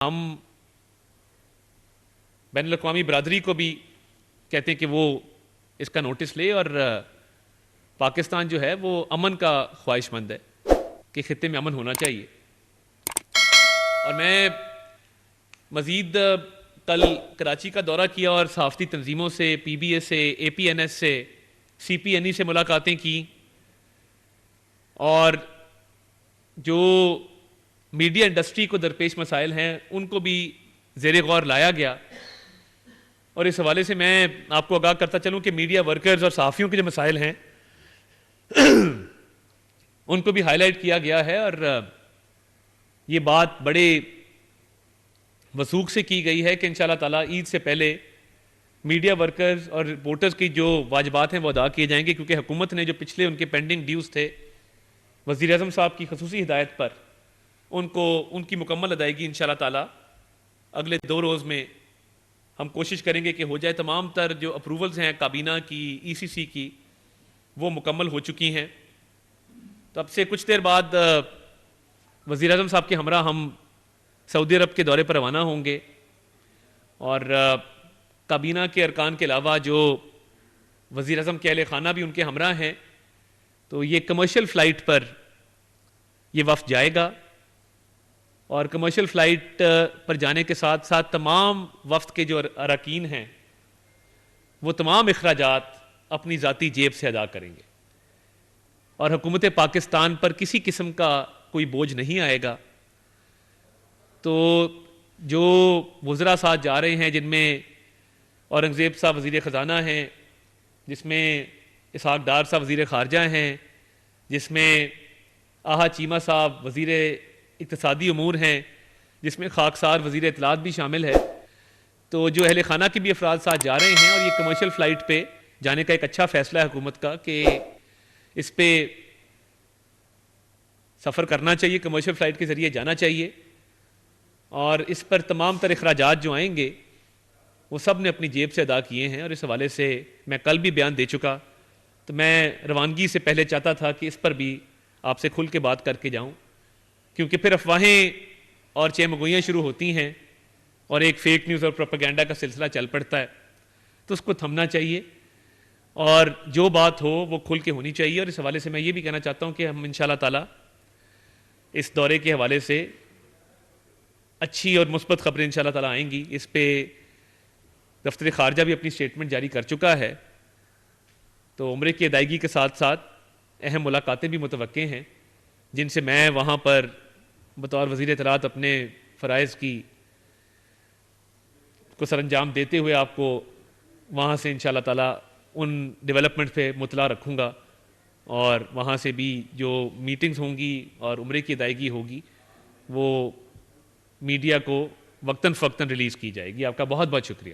ہم بین الاقوامی برادری کو بھی کہتے ہیں کہ وہ اس کا نوٹس لے، اور پاکستان جو ہے وہ امن کا خواہش مند ہے کہ خطے میں امن ہونا چاہیے۔ اور میں مزید کل کراچی کا دورہ کیا اور صحافتی تنظیموں سے، پی بی اے سے، اے پی این ایس سے، سی پی این ای سے ملاقاتیں کی، اور جو میڈیا انڈسٹری کو درپیش مسائل ہیں ان کو بھی زیر غور لایا گیا۔ اور اس حوالے سے میں آپ کو آگاہ کرتا چلوں کہ میڈیا ورکرز اور صحافیوں کے جو مسائل ہیں ان کو بھی ہائی لائٹ کیا گیا ہے، اور یہ بات بڑے وثوق سے کی گئی ہے کہ انشاءاللہ تعالیٰ عید سے پہلے میڈیا ورکرز اور رپورٹرز کی جو واجبات ہیں وہ ادا کیے جائیں گے، کیونکہ حکومت نے جو پچھلے ان کے پینڈنگ ڈیوز تھے وزیر اعظم صاحب کی خصوصی ہدایت پر ان کی مکمل ادائیگی انشاءاللہ تعالیٰ اگلے 2 روز میں ہم کوشش کریں گے کہ ہو جائے۔ تمام تر جو اپروولز ہیں کابینہ کی، ای سی سی کی، وہ مکمل ہو چکی ہیں۔ تو اب سے کچھ دیر بعد وزیر اعظم صاحب کے ہمراہ ہم سعودی عرب کے دورے پر روانہ ہوں گے، اور کابینہ کے ارکان کے علاوہ جو وزیر اعظم کے اہل خانہ بھی ان کے ہمراہ ہیں، تو یہ کمرشل فلائٹ پر یہ وفد جائے گا، اور کمرشل فلائٹ پر جانے کے ساتھ ساتھ تمام وفد کے جو اراکین ہیں وہ تمام اخراجات اپنی ذاتی جیب سے ادا کریں گے، اور حکومت پاکستان پر کسی قسم کا کوئی بوجھ نہیں آئے گا۔ تو جو وزراء ساتھ جا رہے ہیں، جن میں اورنگزیب صاحب وزیر خزانہ ہیں، جس میں اسحاق ڈار صاحب وزیر خارجہ ہیں، جس میں آہا چیمہ صاحب وزیر اقتصادی امور ہیں، جس میں خاکسار وزیر اطلاعات بھی شامل ہے، تو جو اہل خانہ کے بھی افراد ساتھ جا رہے ہیں، اور یہ کمرشل فلائٹ پہ جانے کا ایک اچھا فیصلہ ہے حکومت کا کہ اس پہ سفر کرنا چاہیے، کمرشل فلائٹ کے ذریعے جانا چاہیے، اور اس پر تمام تر اخراجات جو آئیں گے وہ سب نے اپنی جیب سے ادا کیے ہیں۔ اور اس حوالے سے میں کل بھی بیان دے چکا، تو میں روانگی سے پہلے چاہتا تھا کہ اس پر بھی آپ سے کھل کے بات کر کے جاؤں، کیونکہ پھر افواہیں اور چہمگوئیاں شروع ہوتی ہیں اور ایک فیک نیوز اور پروپیگنڈا کا سلسلہ چل پڑتا ہے، تو اس کو تھمنا چاہیے، اور جو بات ہو وہ کھل کے ہونی چاہیے۔ اور اس حوالے سے میں یہ بھی کہنا چاہتا ہوں کہ ہم انشاءاللہ تعالیٰ اس دورے کے حوالے سے اچھی اور مثبت خبریں انشاءاللہ تعالیٰ آئیں گی۔ اس پہ دفتر خارجہ بھی اپنی سٹیٹمنٹ جاری کر چکا ہے، تو عمرے کی ادائیگی کے ساتھ ساتھ اہم ملاقاتیں بھی متوقع ہیں، جن سے میں وہاں پر بطور وزیر اطلاعات اپنے فرائض کو سر انجام دیتے ہوئے آپ کو وہاں سے انشاءاللہ تعالیٰ ان ڈیولپمنٹ پہ مطلع رکھوں گا، اور وہاں سے بھی جو میٹنگز ہوں گی اور عمرے کی ادائیگی ہوگی وہ میڈیا کو وقتاً فوقتاً ریلیز کی جائے گی۔ آپ کا بہت بہت شکریہ۔